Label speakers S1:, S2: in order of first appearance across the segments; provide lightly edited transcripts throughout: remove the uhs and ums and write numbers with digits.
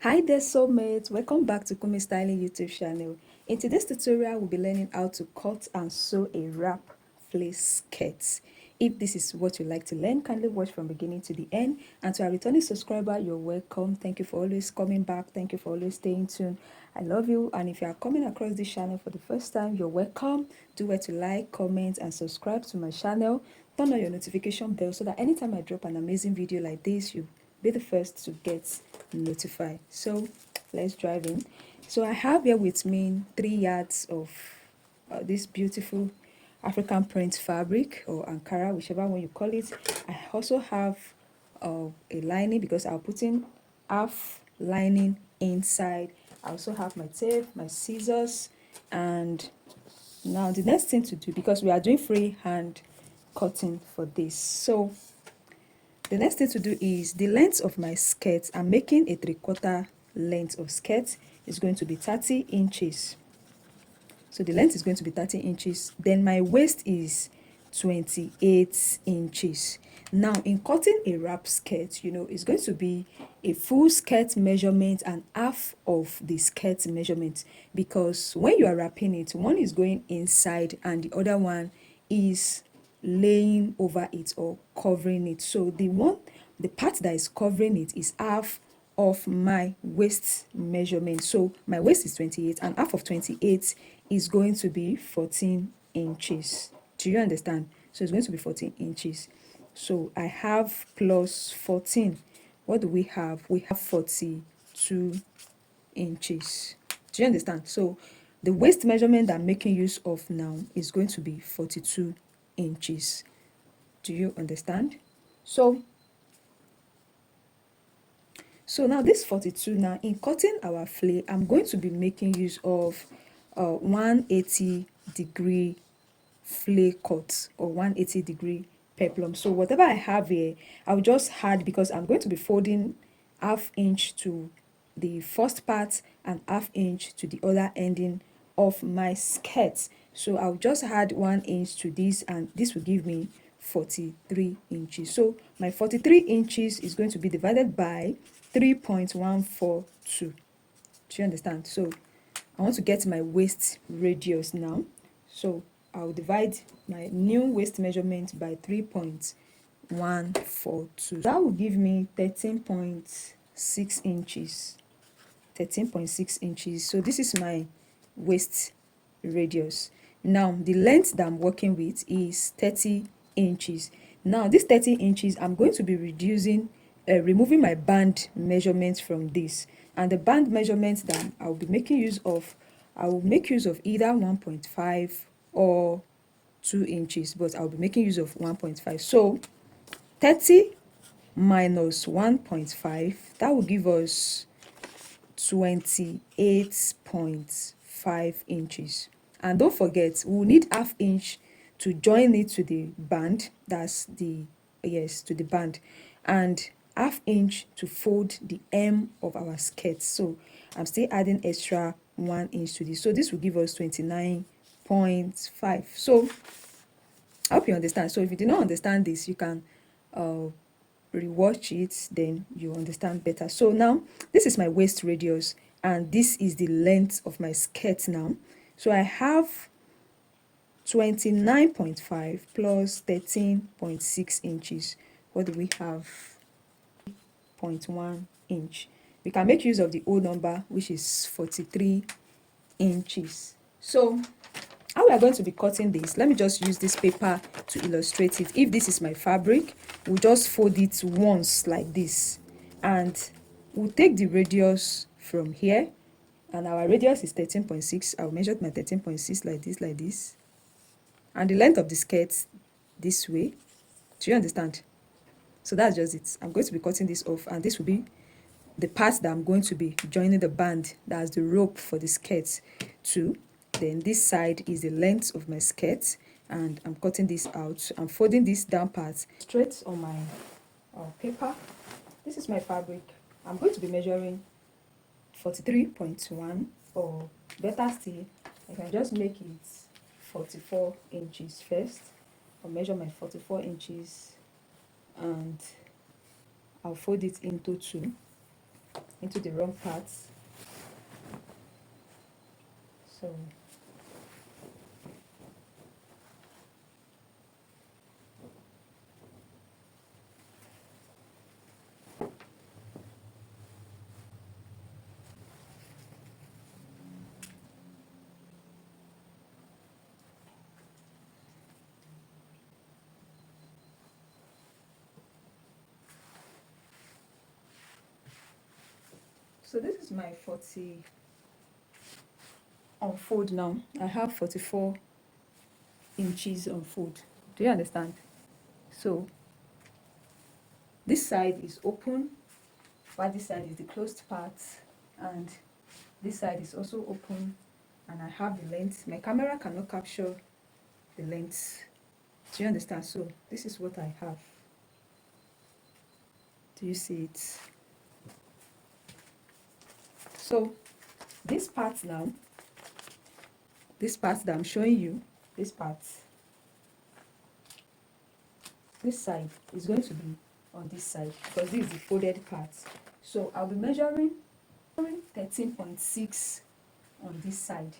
S1: Hi there soulmates, welcome back to Kunmi Styling YouTube channel. In today's tutorial, we'll be learning how to cut and sew a wrap flace skirt. If this is what you like to learn, kindly watch from beginning to the end. And to our returning subscriber, you're welcome. Thank you for always coming back. Thank you for always staying tuned. I love you. And if you are coming across this channel for the first time, you're welcome. Do well to like, comment, and subscribe to my channel. Turn on your notification bell so that anytime I drop an amazing video like this, you be the first to get notified. So let's drive in. So I have here with me 3 yards of this beautiful African print fabric, or Ankara, whichever one you call it. I also have a lining because I'll put in half lining inside. I also have my tape, my scissors, and now the next thing to do, because we are doing freehand cutting for this, so the next thing to do is the length of my skirt. I'm making a 3/4 length of skirt. Is going to be 30 inches. So the length is going to be 30 inches. Then my waist is 28 inches. Now, in cutting a wrap skirt, it's going to be a full skirt measurement and half of the skirt measurement, because when you are wrapping it, one is going inside and the other one is laying over it or covering it. So the part that is covering it is half of my waist measurement. So my waist is 28 and half of 28 is going to be 14 inches. Do you understand? So it's going to be 14 inches. So I have plus 14. What do we have? We have 42 inches. Do you understand? So the waist measurement that I'm making use of now is going to be 42 inches. Do you understand? So now this 42, now in cutting our flay, I'm going to be making use of 180-degree flay cut, or 180-degree peplum. So whatever I have here, I'll just add, because I'm going to be folding half inch to the first part and half inch to the other ending of my skirt. So I'll just add 1 inch to this, and this will give me 43 inches. So my 43 inches is going to be divided by 3.142. Do you understand? So I want to get my waist radius now. So I'll divide my new waist measurement by 3.142. That will give me 13.6 inches. 13.6 inches. So this is my waist radius. Now the length that I'm working with is 30 inches. Now this 30 inches, I'm going to be removing my band measurements from this, and the band measurements that I'll be making use of, I will make use of either 1.5 or 2 inches, but I'll be making use of 1.5. So 30 minus 1.5, that will give us 28.5 inches. And don't forget, we'll need half inch to join it to the band. That's the, yes, to the band, and half inch to fold the hem of our skirt. So I'm still adding extra 1 inch to this. So this will give us 29.5. So I hope you understand. So if you did not understand this, you can rewatch it, then you understand better. So now this is my waist radius, and this is the length of my skirt now. So I have 29.5 plus 13.6 inches. What do we have? 0.1 inch. We can make use of the whole number, which is 43 inches. So how we are going to be cutting this, let me just use this paper to illustrate it. If this is my fabric, we'll just fold it once like this, and we'll take the radius from here, and our radius is 13.6. I'll measure my 13.6 like this, and the length of the skirt this way. Do you understand? So that's just it. I'm going to be cutting this off, and this will be the part that I'm going to be joining the band, that's the rope for the skirt to. Then this side is the length of my skirt, and I'm cutting this out. I'm folding this down part straight on my paper. This is my fabric. I'm going to be measuring 43.1, or better still, I can just make it 44 inches first. I'll measure my 44 inches and I'll fold it into two. into the wrong parts. So this is my 40 on fold now. I have 44 inches on fold. Do you understand? So this side is open, while this side is the closed part, and this side is also open, and I have the length. My camera cannot capture the length. Do you understand? So this is what I have. Do you see it? So this part now, this part that I'm showing you, this part, this side is going to be on this side because this is the folded part. So I'll be measuring 13.6 on this side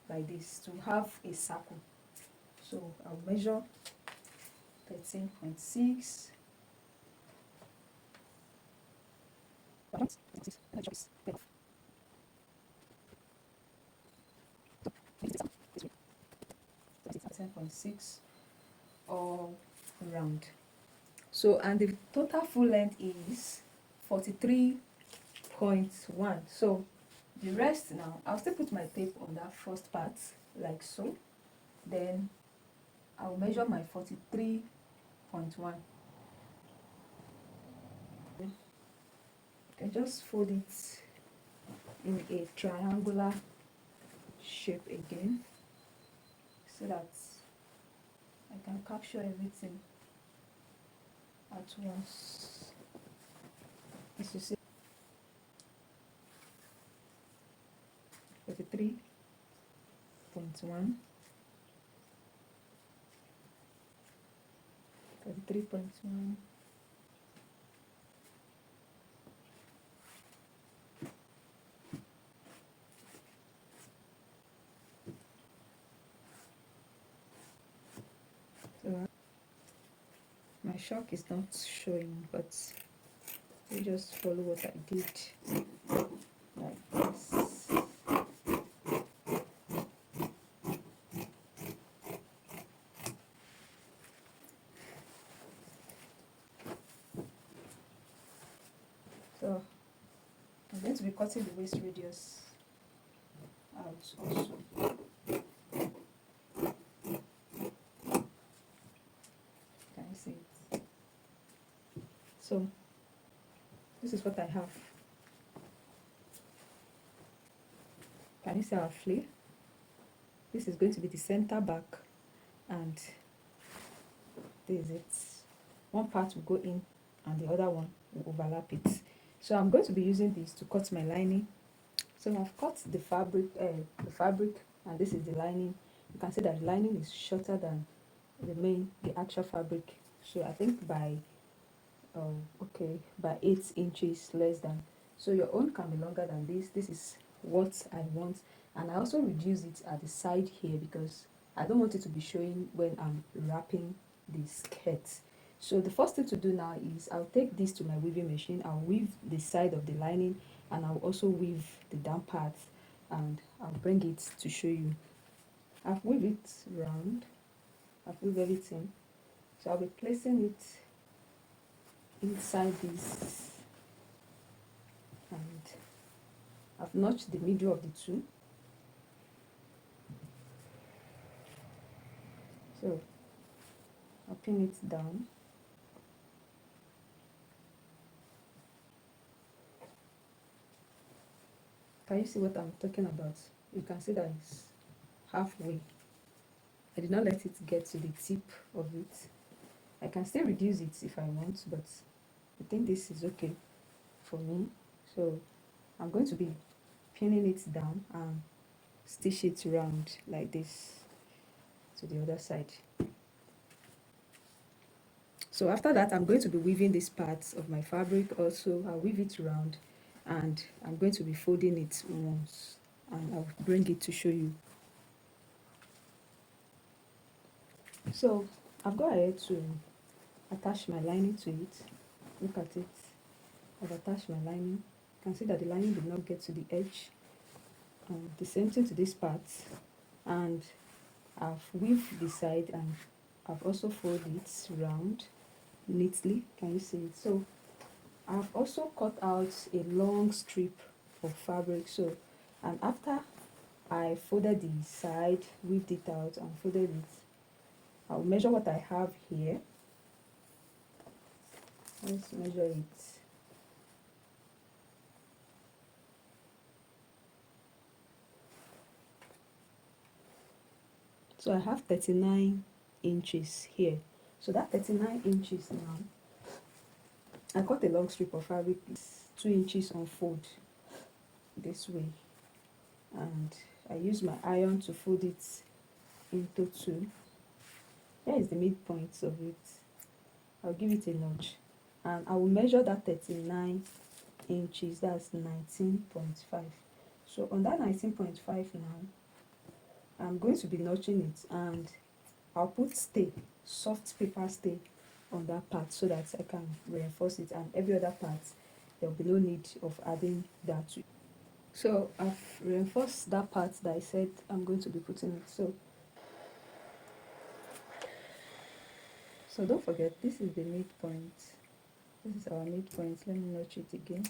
S1: like this to have a circle. So I'll measure 13.6. All round. So, and the total full length is 43.1. So the rest now, I'll still put my tape on that first part like so. Then I'll measure my 43.1. I just fold it in a triangular shape again so that I can capture everything at once. As you see, 43.1, 43.1. So my shock is not showing, but you just follow what I did like this. So I'm going to be cutting the waist radius out also. Can you see it? So this is what I have. Can you see our flare? This is going to be the center back, and this is it. One part will go in and the other one will overlap it. So I'm going to be using this to cut my lining. So I've cut the fabric, and this is the lining. You can see that the lining is shorter than the actual fabric. So I think by 8 inches less than. So your own can be longer than this. This is what I want, and I also reduce it at the side here because I don't want it to be showing when I'm wrapping the skirt. So the first thing to do now is I'll take this to my weaving machine. I'll weave the side of the lining, and I'll also weave the down part, and I'll bring it to show you. I've weaved it round. I've weaved everything. So I'll be placing it inside this, and I've notched the middle of the two. So I'll pin it down. Can you see what I'm talking about? You can see that it's halfway. I did not let it get to the tip of it. I can still reduce it if I want, but I think this is okay for me. So I'm going to be pinning it down and stitch it around like this to the other side. So after that, I'm going to be weaving this part of my fabric also. I'll weave it around, and I'm going to be folding it once, and I'll bring it to show you. So I've got ahead to attach my lining to it. Look at it. I've attached my lining. You can see that the lining did not get to the edge. The same thing to this part, and I've weaved the side, and I've also folded it round neatly. Can you see it? So I've also cut out a long strip of fabric. So, and after I folded the side, weaved it out and folded it, I'll measure what I have here. Let's measure it. So I have 39 inches here. So that 39 inches now, I cut a long strip of fabric, 2 inches on fold this way, and I use my iron to fold it into two. Here is the midpoint of it. I'll give it a notch, and I will measure that 39 inches, that's 19.5. So on that 19.5 now, I'm going to be notching it, and I'll put stay, soft paper stay on that part so that I can reinforce it, and every other part there will be no need of adding that to it. So I've reinforced that part that I said I'm going to be putting it. So don't forget, this is the midpoint. This is our midpoint. Let me notch it again.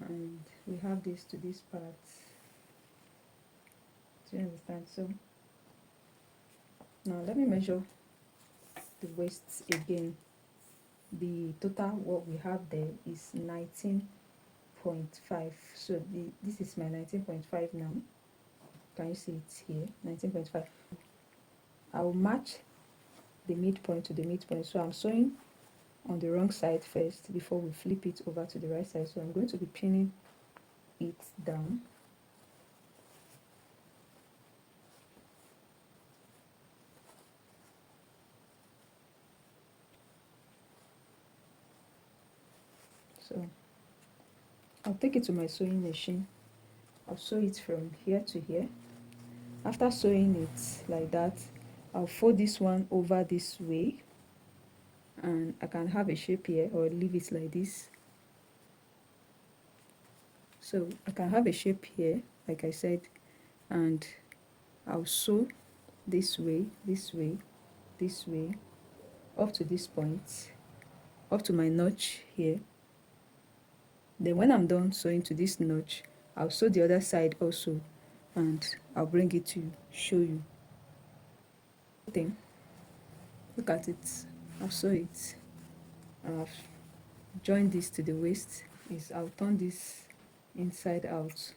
S1: And we have this to this part. Do you understand? So now let me measure the waist again. The total what we have there is 19.5. So this is my 19.5 now. Can you see it here? 19.5. I will match the midpoint to the midpoint. So I'm sewing on the wrong side first before we flip it over to the right side. So I'm going to be pinning it down. So I'll take it to my sewing machine. I'll sew it from here to here. After sewing it like that, I'll fold this one over this way, and I can have a shape here or leave it like this. So I can have a shape here, like I said, and I'll sew this way, this way, this way, up to this point, up to my notch here. Then when I'm done sewing to this notch, I'll sew the other side also, and I'll bring it to show you. Look at it. I'll sew it. I've joined this to the waist. I'll turn this inside out. So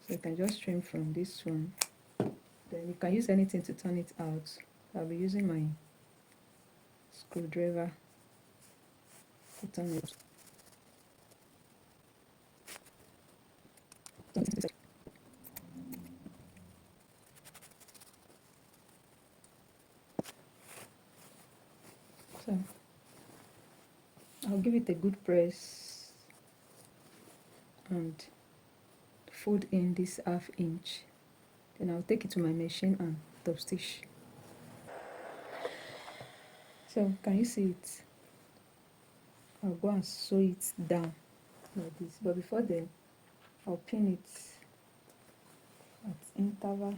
S1: you can just trim from this one. Then you can use anything to turn it out. I'll be using my screwdriver to turn it. So I'll give it a good press and fold in this 1/2 inch. Then I'll take it to my machine and top stitch. So can you see it? I'll go and sew it down like this. But before then, I'll pin it at interval.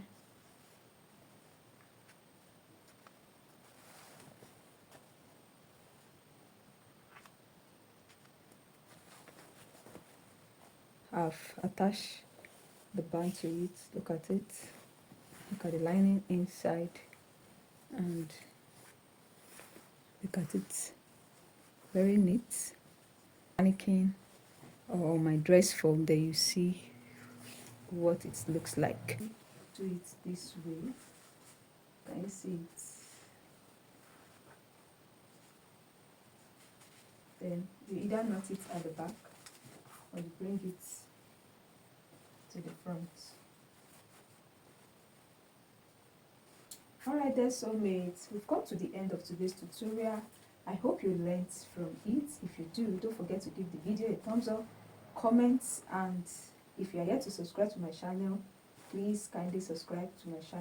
S1: I've attached the band to it. Look at it. Look at the lining inside, and look at it. Very neat. Mannequin or my dress form, there you see what it looks like. Do it this way. Can you see it? Then you either knot it at the back or you bring it to the front. Alright then, soulmates, we've come to the end of today's tutorial. I hope you learned from it. If you do, don't forget to give the video a thumbs up, comment, and if you are yet to subscribe to my channel, please kindly subscribe to my channel.